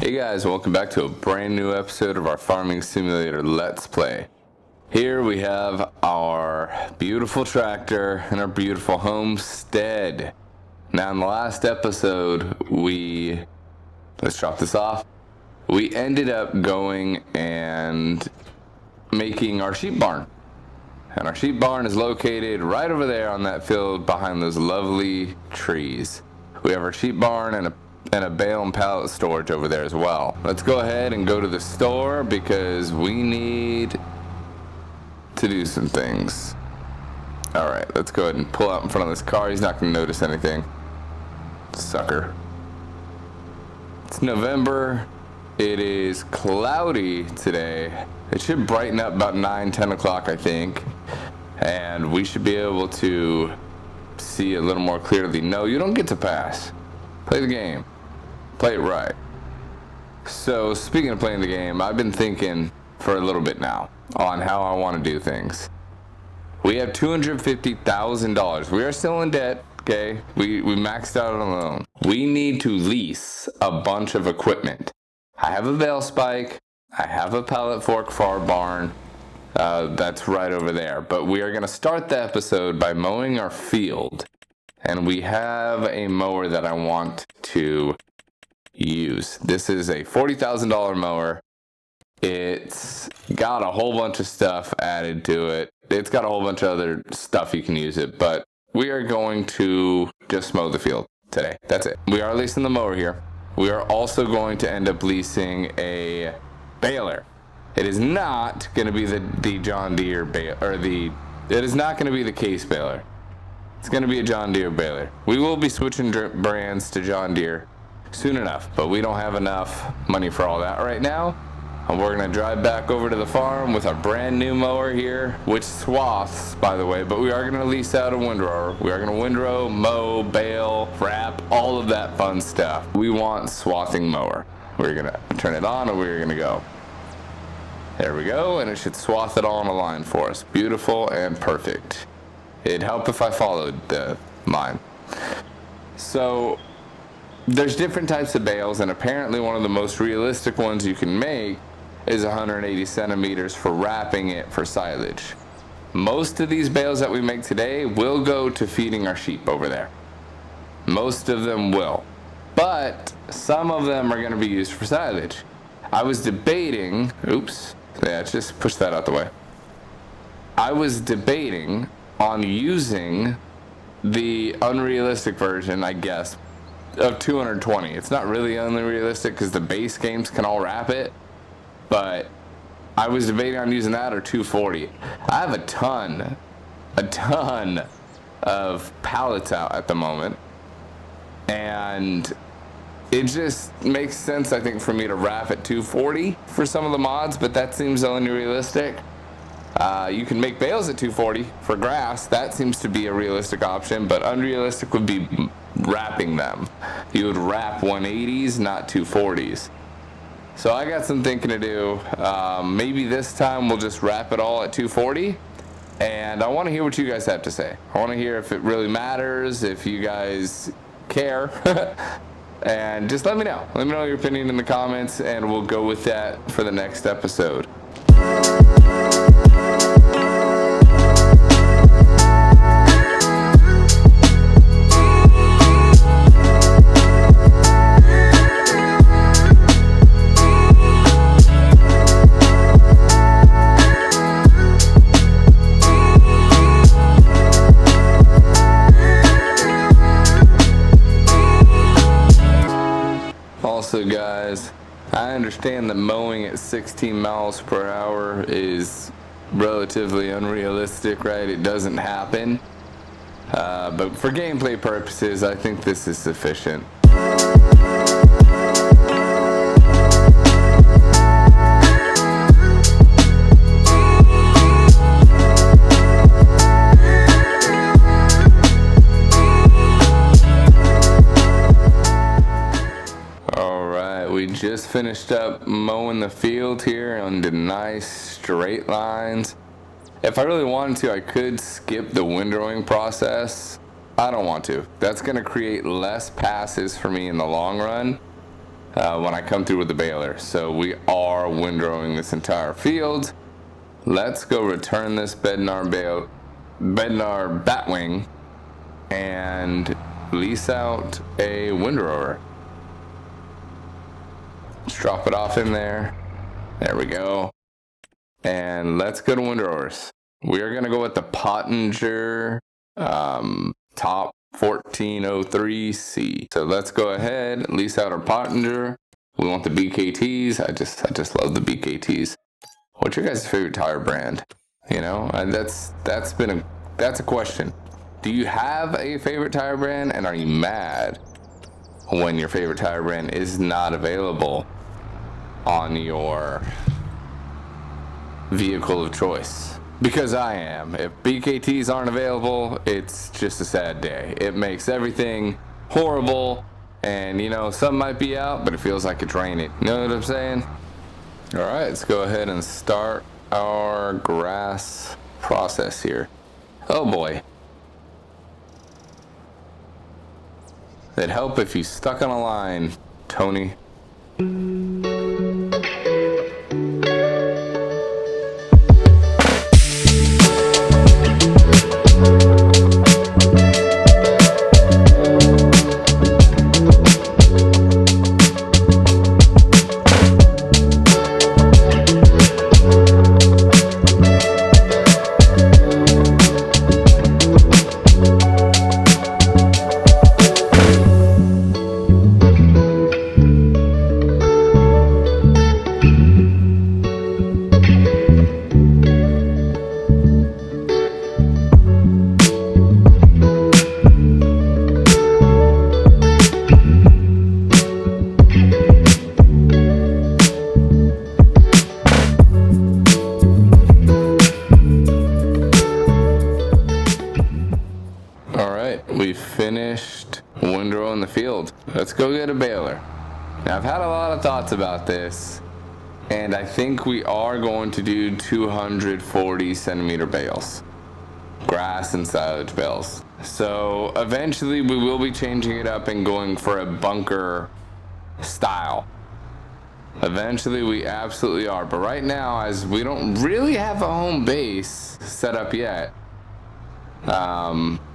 Hey guys, welcome back to a brand new episode of our Farming Simulator Let's Play. Here we have our beautiful tractor and our beautiful homestead. Now in the last episode, let's drop this off. We ended up going and making our sheep barn. And our sheep barn is located right over there on that field behind those lovely trees. We have our sheep barn and a bale and pallet storage over there as well. Let's go ahead and go to the store because we need to do some things. Alright, let's go ahead and pull out in front of this car. He's not going to notice anything. Sucker. It's November. It is cloudy today. It should brighten up about 9-10 o'clock, I think. And we should be able to see a little more clearly. No, you don't get to pass. Play the game. Play it right. So, speaking of playing the game, I've been thinking for a little bit now on how I want to do things. We have $250,000. We are still in debt, okay? We maxed out on a loan. We need to lease a bunch of equipment. I have a bale spike. I have a pallet fork for our barn. That's right over there. But we are going to start the episode by mowing our field. And we have a mower that I want to use. This is a $40,000 mower. It's got a whole bunch of stuff added to it. It's got a whole bunch of other stuff you can use it. But we are going to just mow the field today. That's it. We are leasing the mower here. We are also going to end up leasing a baler. It is not going to be the John Deere baler, it is not going to be the Case baler. It's going to be a John Deere baler. We will be switching brands to John Deere soon enough, but we don't have enough money for all that right now. And we're going to drive back over to the farm with our brand new mower here, which swaths, by the way, but we are going to lease out a windrower. We are going to windrow, mow, bale, wrap, all of that fun stuff. We want swathing mower. We're going to turn it on and we're going to go. There we go, and it should swath it all on a line for us. Beautiful and perfect. It'd help if I followed the line. So, there's different types of bales, and apparently one of the most realistic ones you can make is 180 centimeters for wrapping it for silage. Most of these bales that we make today will go to feeding our sheep over there. Most of them will. But some of them are going to be used for silage. I was debating, just push that out the way. I was debating on using the unrealistic version, I guess, of 220. It's not really unrealistic because the base games can all wrap it, but I was debating on using that or 240. I have a ton of pallets out at the moment, and it just makes sense, I think, for me to wrap at 240 for some of the mods, but that seems unrealistic. You can make bales at 240 for grass. That seems to be a realistic option, but unrealistic would be wrapping them. You would wrap 180s, not 240s. So I got some thinking to do. Maybe this time we'll just wrap it all at 240. And I want to hear what you guys have to say. I want to hear if it really matters, if you guys care. And just let me know. Let me know your opinion in the comments, and we'll go with that for the next episode. Also, guys, I understand that mowing at 16 miles per hour is relatively unrealistic, right? It doesn't happen. But for gameplay purposes, I think this is sufficient. We just finished up mowing the field here on the nice straight lines. If I really wanted to, I could skip the windrowing process. I don't want to. That's going to create less passes for me in the long run. when I come through with the baler. So we are windrowing this entire field. Let's go return this Bednar Batwing and lease out a windrower. Let's drop it off in there. There we go. And let's go to windrowers. We are going to go with the Pottinger Top 1403C. So let's go ahead, lease out our Pottinger. We want the BKTs. I just love the BKTs. What's your guys' favorite tire brand? You know, and that's a question. Do you have a favorite tire brand, and are you mad when your favorite tire brand is not available on your vehicle of choice? Because I am. If BKTs aren't available, it's just a sad day. It makes everything horrible, and you know, some might be out, but it feels like it's raining. You know what I'm saying? All right, let's go ahead and start our grass process here. Oh boy. It'd help if you stuck on a line, Tony. We finished windrow in the field. Let's go get a baler. Now I've had a lot of thoughts about this, and I think we are going to do 240 centimeter bales, grass and silage bales. So eventually we will be changing it up and going for a bunker style. Eventually we absolutely are, but right now, as we don't really have a home base set up yet,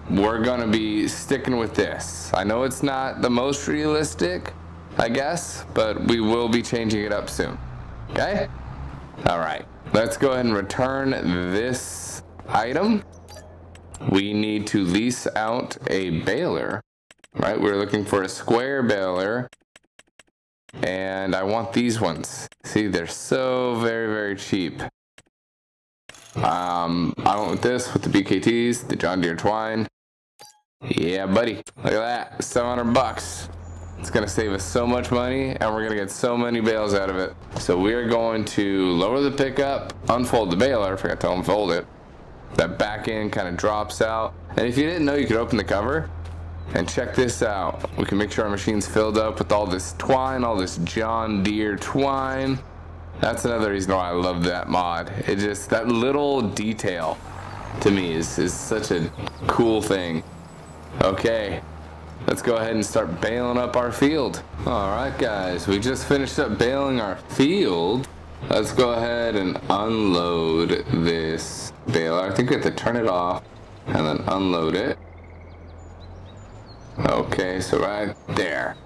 we're gonna be sticking with this. I know it's not the most realistic, I guess, but we will be changing it up soon. Okay? All right, let's go ahead and return this item. We need to lease out a baler, right? We're looking for a square baler, and I want these ones. See, they're so very, very cheap. I went with this, with the BKTs, the John Deere twine. Yeah, buddy, look at that, 700 bucks. It's gonna save us so much money, and we're gonna get so many bales out of it. So we are going to lower the pickup, unfold the baler, I forgot to unfold it. That back end kind of drops out. And if you didn't know, you could open the cover and check this out. We can make sure our machine's filled up with all this twine, all this John Deere twine. That's another reason why I love that mod. It just, that little detail to me is such a cool thing. Okay, let's go ahead and start baling up our field. All right, guys, we just finished up baling our field. Let's go ahead and unload this baler. I think we have to turn it off and then unload it. Okay, so right there.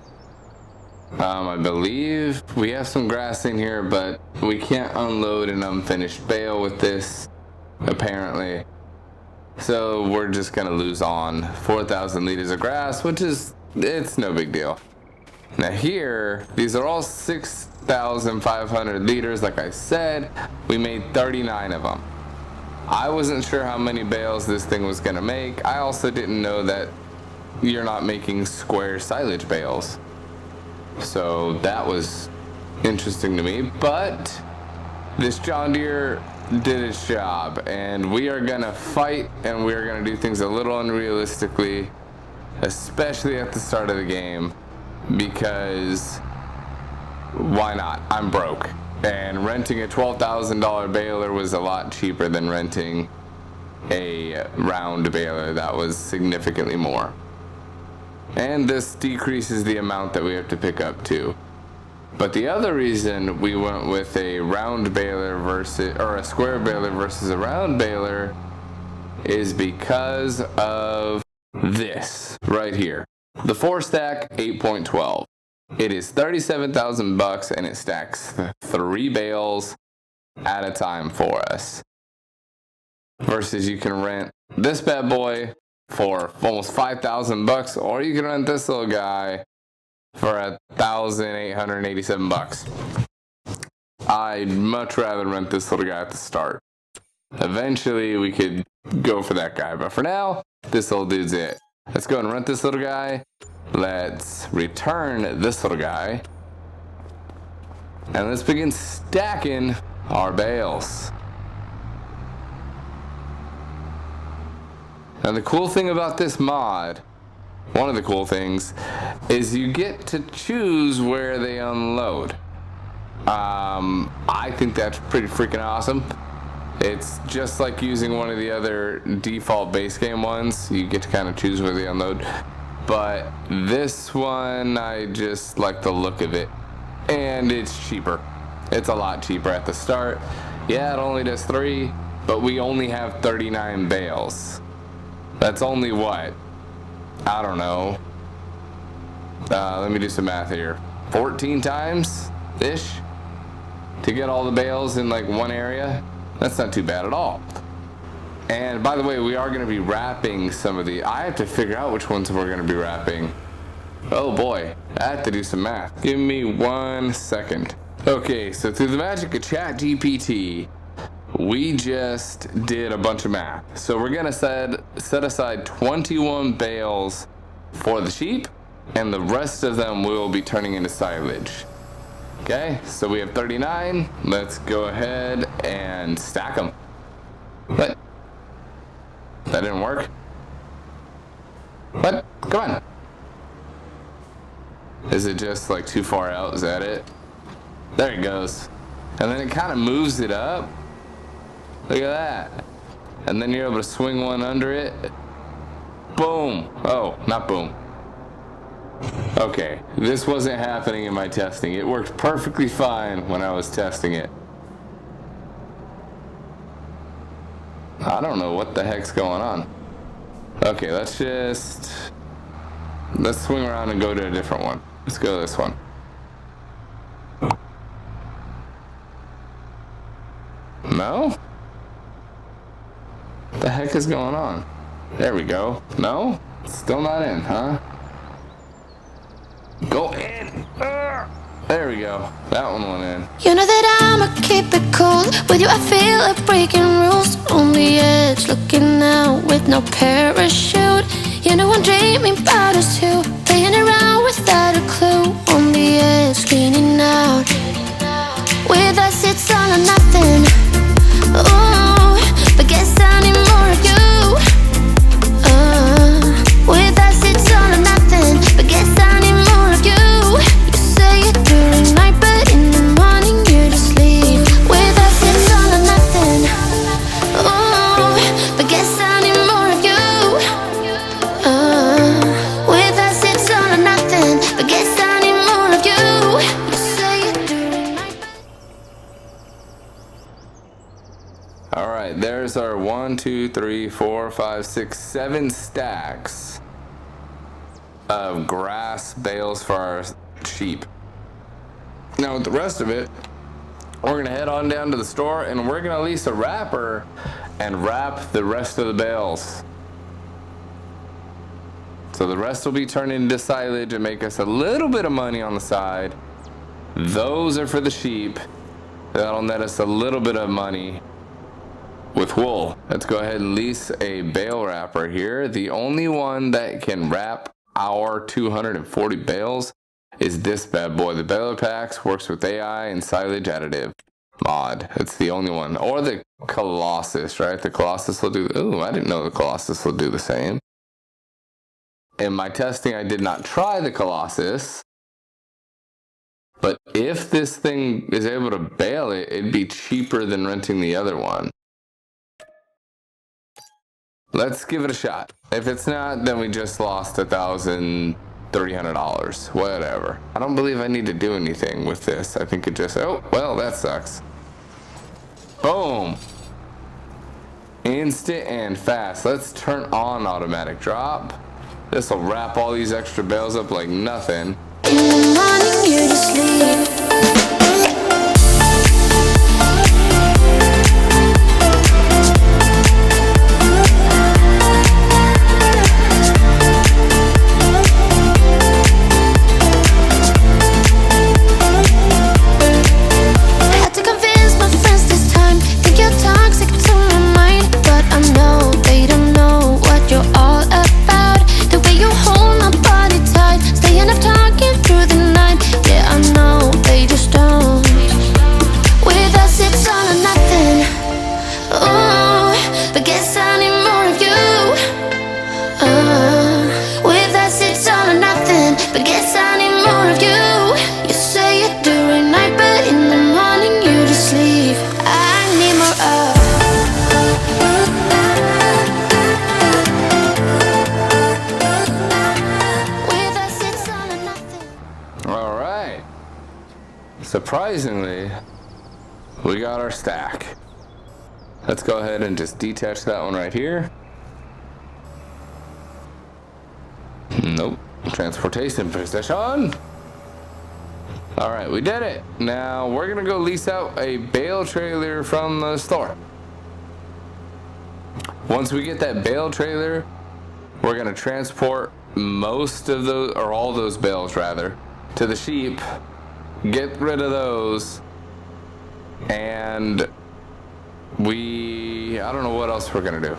I believe we have some grass in here, but we can't unload an unfinished bale with this, apparently. So we're just gonna lose on 4,000 liters of grass, which is, it's no big deal. Now here, these are all 6,500 liters. Like I said, we made 39 of them. I wasn't sure how many bales this thing was gonna make. I also didn't know that you're not making square silage bales. So that was interesting to me, but this John Deere did its job, and we are gonna fight, and we are gonna do things a little unrealistically, especially at the start of the game, because why not? I'm broke, and renting a $12,000 baler was a lot cheaper than renting a round baler that was significantly more. And this decreases the amount that we have to pick up too. But the other reason we went with a round baler versus, or a square baler versus a round baler, is because of this right here. The 4-stack 8.12. It is 37,000 bucks and it stacks 3 bales at a time for us. Versus you can rent this bad boy for almost 5,000 bucks, or you can rent this little guy for 1,887 bucks. I'd much rather rent this little guy at the start. Eventually we could go for that guy, but for now, this little dude's it. Let's go and rent this little guy. Let's return this little guy. And let's begin stacking our bales. Now the cool thing about this mod, one of the cool things, is you get to choose where they unload. I think that's pretty freaking awesome. It's just like using one of the other default base game ones. You get to kind of choose where they unload. But this one, I just like the look of it. And it's cheaper. It's a lot cheaper at the start. Yeah, it only does 3, but we only have 39 bales. That's only what? I don't know. Let me do some math here. 14 times-ish to get all the bales in like one area. That's not too bad at all. And by the way, we are going to be wrapping some of the... I have to figure out which ones we're going to be wrapping. Oh boy, I have to do some math. Give me 1 second. Okay, so through the magic of ChatGPT, we just did a bunch of math. So we're going to set aside 21 bales for the sheep, and the rest of them will be turning into silage. Okay, so we have 39. Let's go ahead and stack them. What? That didn't work? What? Come on. Is it just like too far out? Is that it? There it goes. And then it kind of moves it up. Look at that. And then you're able to swing one under it. Boom. Oh, not boom. Okay, this wasn't happening in my testing. It worked perfectly fine when I was testing it. I don't know what the heck's going on. Okay, let's swing around and go to a different one. Let's go to this one. No? What the heck is going on? There we go. No? Still not in, huh? Go in! There we go. That one went in. You know that I'ma keep it cool. With you I feel like breaking rules. On the edge, looking out with no parachute. You know I'm dreaming about us two, playing around without a clue. On the edge, leaning out. With us it's all or nothing. Ooh, but guess I need more of you. With us it's all or nothing, but guess I need more of you. You say it during night, but in the morning you just leave. With us it's all or nothing. Ooh, but guess I need more of you. With us it's all or nothing, but guess I need more of you. You say it during night. Alright, there's our 1, 2, 3, 4, 5, 6, 7 stacks of grass bales for our sheep. Now with the rest of it, we're gonna head on down to the store and we're gonna lease a wrapper and wrap the rest of the bales. So the rest will be turned into silage and make us a little bit of money on the side. Those are for the sheep. That'll net us a little bit of money with wool. Let's go ahead and lease a bale wrapper here. The only one that can wrap our 240 bales is this bad boy. The baler packs works with AI and silage additive mod. It's the only one. Or the Colossus, right? The Colossus will do... Ooh, I didn't know the Colossus will do the same. In my testing, I did not try the Colossus. But if this thing is able to bale it, it'd be cheaper than renting the other one. Let's give it a shot. If it's not, then we just lost 1,000 $300. Whatever. I don't believe I need to do anything with this. I think it just, oh, well, that sucks. Boom. Instant and fast. Let's turn on automatic drop. This will wrap all these extra bales up like nothing. In the morning you just leave. But guess I need more of you. You say it during night, but in the morning you just leave. I need more of. With us it's all or nothing. All right. Surprisingly, we got our stack. Let's go ahead and just detach that one right here. Nope. Transportation position. All right, we did it. Now we're gonna go lease out a bale trailer from the store. Once we get that bale trailer, we're gonna transport most of those, or all those bales rather, to the sheep, get rid of those, and I don't know what else we're gonna do.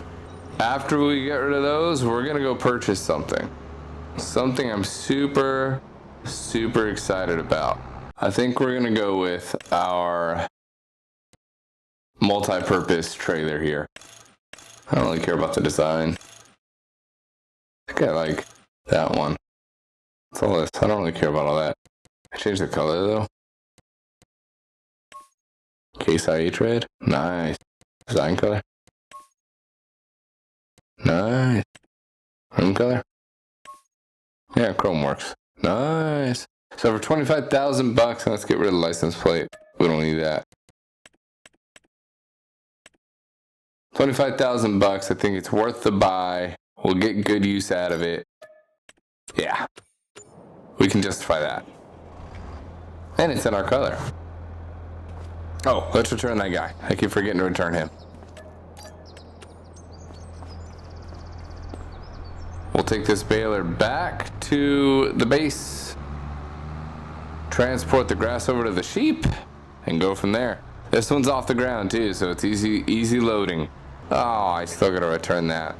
After we get rid of those, we're gonna go purchase something. Something I'm super excited about. I think we're gonna go with our multi-purpose trailer here. I don't really care about the design. I think I like that one. What's all this? I don't really care about all that. I changed the color though. Case IH red. Nice. Design color. Nice. Room color. Yeah, chrome works. Nice. So for 25,000 bucks, let's get rid of the license plate. We don't need that. 25,000 bucks. I think it's worth the buy. We'll get good use out of it. Yeah. We can justify that. And it's in our color. Oh, let's return that guy. I keep forgetting to return him. We'll take this baler back to the base, transport the grass over to the sheep, and go from there. This one's off the ground too, so it's easy loading. Oh, I still gotta return that.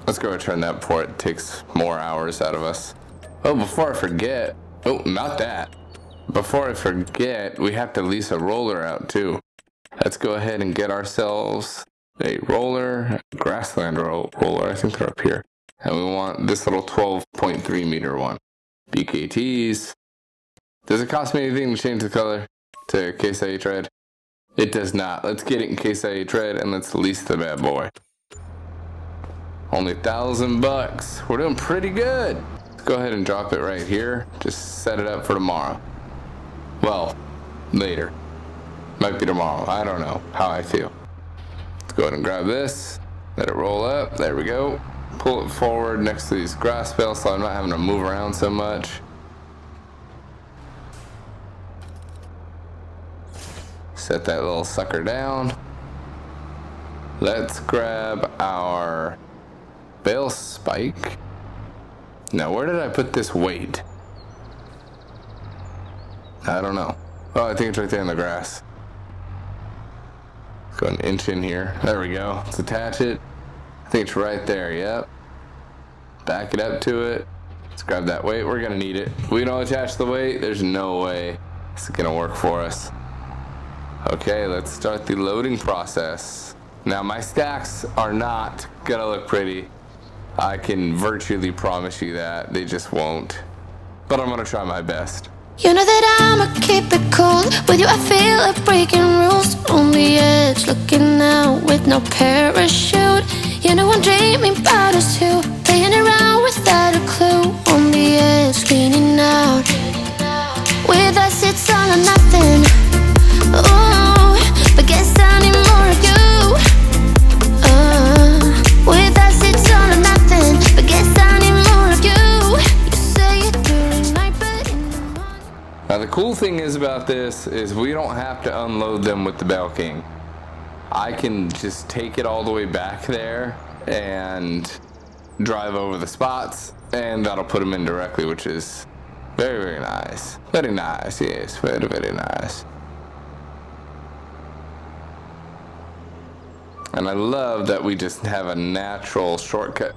Let's go return that before it takes more hours out of us. Oh, before I forget. Oh, not that. Before I forget, we have to lease a roller out too. Let's go ahead and get ourselves a roller, grassland roller. I think they're up here. And we want this little 12.3 meter one. BKTs. Does it cost me anything to change the color to Case IH red? It does not. Let's get it in Case IH red and let's lease the bad boy. Only 1,000 bucks. We're doing pretty good. Let's go ahead and drop it right here. Just set it up for tomorrow. Well, later. Might be tomorrow. I don't know how I feel. Let's go ahead and grab this. Let it roll up. There we go. Pull it forward next to these grass bales so I'm not having to move around so much. Set that little sucker down. Let's grab our bale spike. Now, where did I put this weight? I don't know. Oh, I think it's right there in the grass. Let's go an inch in here. There we go. Let's attach it. I think it's right there, yep. Back it up to it. Let's grab that weight. We're gonna need it. If we don't attach the weight, there's no way it's gonna work for us. Okay, let's start the loading process. Now, my stacks are not gonna look pretty. I can virtually promise you that. They just won't. But I'm gonna try my best. You know that I'ma keep it cool. With you I feel like breaking rules. On the edge, looking out with no parachute. You know I'm dreaming about us two, playing around without a clue. On the edge. cleaning out. With us it's all or nothing. Ooh, but guess I need more of you. With us it's all or nothing, but guess I need more of you. You say it during night, but in the morning. Now the cool thing is about this is we don't have to unload them with the Bell King. I can just take it all the way back there and drive over the spots, and that'll put them in directly, which is very, very nice. Very nice, yes, very, very nice. And I love that we just have a natural shortcut.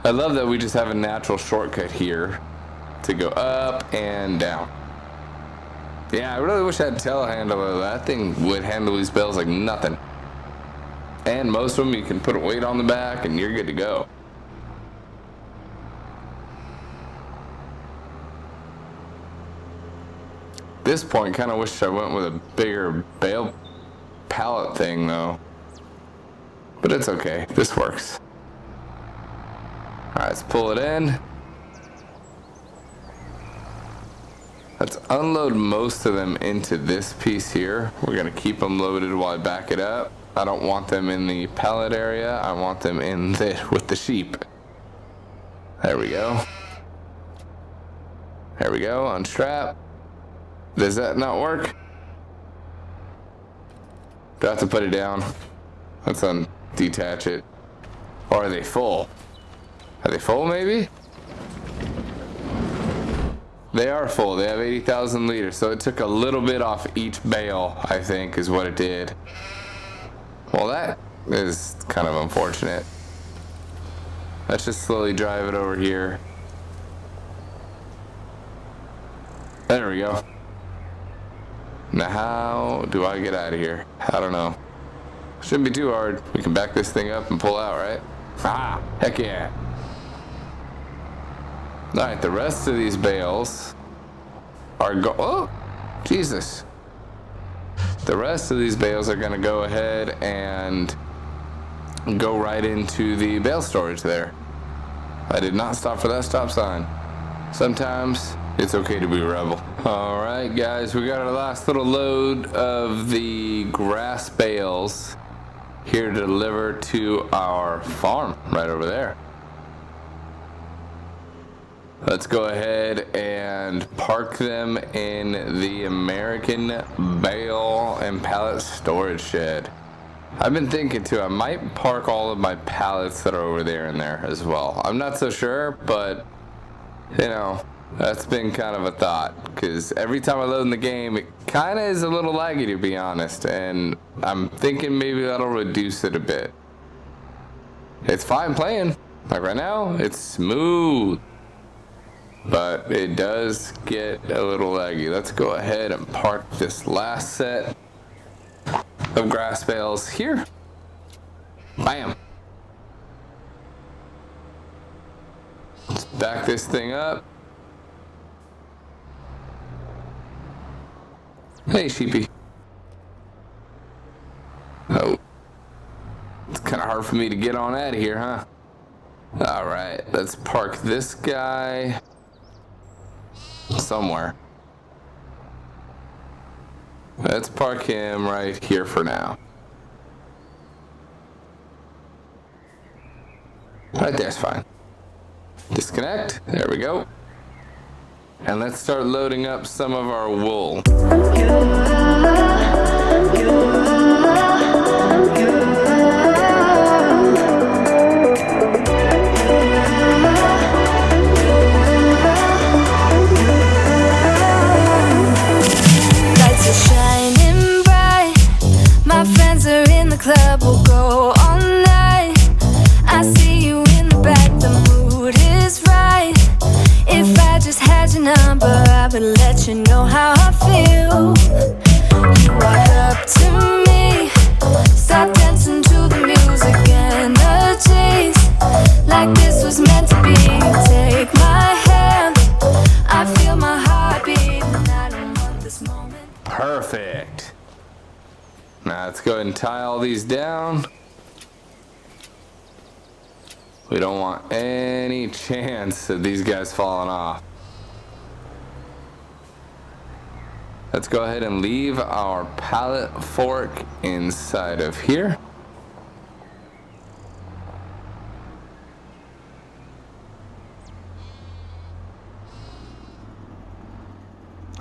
I love that we just have a natural shortcut here to go up and down. Yeah, I really wish I had a telehandler. That thing would handle these bells like nothing. And most of them you can put a weight on the back and you're good to go. At this point, kind of wish I went with a bigger bale pallet thing though. But it's okay, this works. Alright, let's pull it in. Let's unload most of them into this piece here. We're gonna keep them loaded while I back it up. I don't want them in the pallet area. I want them in with the sheep. There we go. There we go, unstrap. Does that not work? Do I have to put it down? Let's detach it. Or are they full? Are they full maybe? They are full. They have 80,000 liters. So it took a little bit off each bale, I think, is what it did. Well, that is kind of unfortunate. Let's just slowly drive it over here. There we go. Now how do I get out of here? I don't know. Shouldn't be too hard. We can back this thing up and pull out, right? Ah, heck yeah. Alright, the rest of these bales are oh, Jesus. The rest of these bales are gonna go ahead and go right into the bale storage there. I did not stop for that stop sign. Sometimes it's okay to be a rebel. Alright guys, we got our last little load of the grass bales here to deliver to our farm right over there. Let's go ahead and park them in the American bale and pallet storage shed. I've been thinking too, I might park all of my pallets that are over there in there as well. I'm not so sure, but you know, that's been kind of a thought, because every time I load in the game it kind of is a little laggy, to be honest, and I'm thinking maybe that'll reduce it a bit. It's fine playing, like right now it's smooth, but it does get a little laggy. Let's go ahead and park this last set of grass bales here. Bam. Let's back this thing up. Hey, sheepy. Oh. It's kind of hard for me to get on out of here, huh? Alright, let's park this guy somewhere. Let's park him right here for now. Right there's fine. Disconnect. There we go. And let's start loading up some of our wool. Lights are shining bright. My friends are in the club. We'll go all night. I see you in the back. The mood is right. If I just had your number, I would let you know how I feel. You walk up to me, start dancing to the music, energies like this was meant to be. Take my hand, I feel my heart beat, and I don't want this moment. Perfect. Now let's go ahead and tie all these down. We don't want any chance of these guys falling off. Let's go ahead and leave our pallet fork inside of here.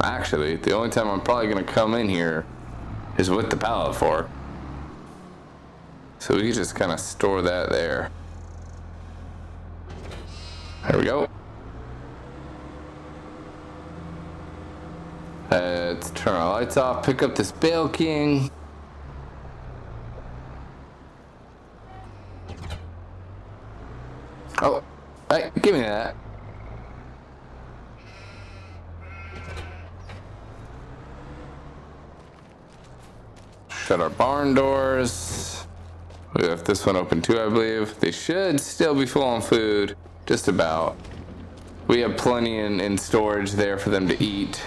Actually, the only time I'm probably going to come in here is with the pallet fork. So we can just kind of store that there. There we go. Let's turn our lights off, pick up this Bale King. Oh, hey, give me that. Shut our barn doors. We left this one open too, I believe. They should still be full on food, just about. We have plenty in storage there for them to eat.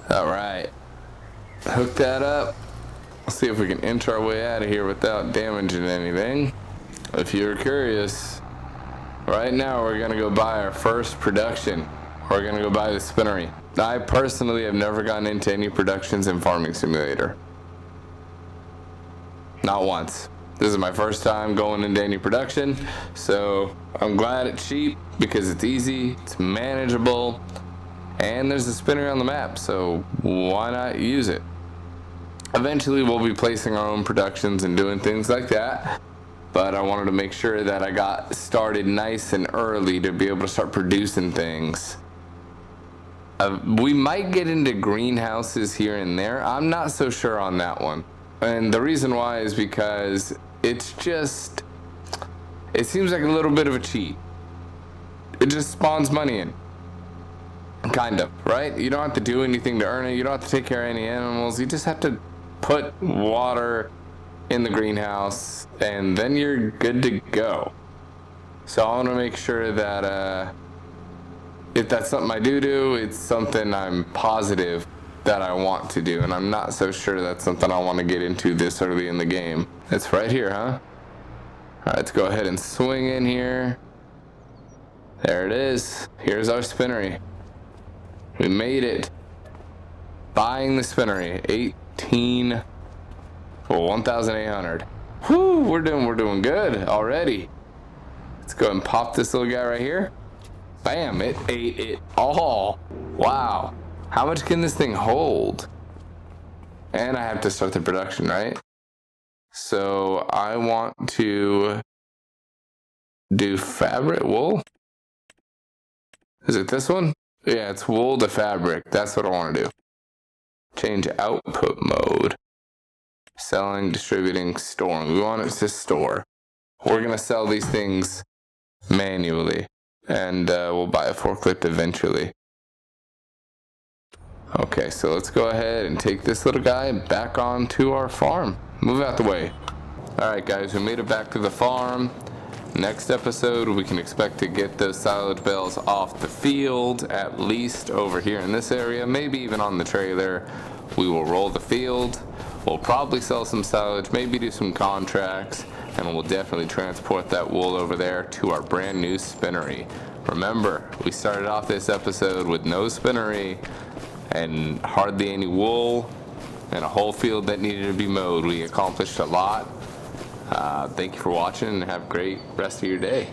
All right, hook that up. Let's see if we can enter our way out of here without damaging anything. If you're curious, right now we're gonna go buy our first production. We're gonna go buy the Spinnery. I personally have never gotten into any productions in Farming Simulator. Not once. This is my first time going into any production, so I'm glad it's cheap because it's easy, it's manageable, and there's a Spinnery on the map, so why not use it? Eventually we'll be placing our own productions and doing things like that, but I wanted to make sure that I got started nice and early to be able to start producing things. We might get into greenhouses here and there. I'm not so sure on that one. And the reason why is because it seems like a little bit of a cheat. It just spawns money in. Kind of, right? You don't have to do anything to earn it. You don't have to take care of any animals. You just have to put water in the greenhouse and then you're good to go. So I want to make sure that if that's something I do, it's something I'm positive that I want to do, and I'm not so sure that's something I want to get into this early in the game. It's right here, huh? Alright, let's go ahead and swing in here. There it is. Here's our Spinnery. We made it. Buying the Spinnery. 1,800. Whoo, we're doing good already. Let's go ahead and pop this little guy right here. Bam, it ate it all. Wow. How much can this thing hold? And I have to start the production, right? So I want to do fabric, wool. Is it this one? Yeah, it's wool to fabric. That's what I want to do. Change output mode. Selling, distributing, storing. We want it to store. We're going to sell these things manually. And we'll buy a forklift eventually. Okay, so let's go ahead and take this little guy back onto our farm. Move out the way. Alright guys, we made it back to the farm. Next episode, we can expect to get those silage bales off the field, at least over here in this area, maybe even on the trailer. We will roll the field. We'll probably sell some silage, maybe do some contracts, and we'll definitely transport that wool over there to our brand new Spinnery. Remember, we started off this episode with no Spinnery and hardly any wool and a whole field that needed to be mowed. We accomplished a lot. Thank you for watching and have a great rest of your day.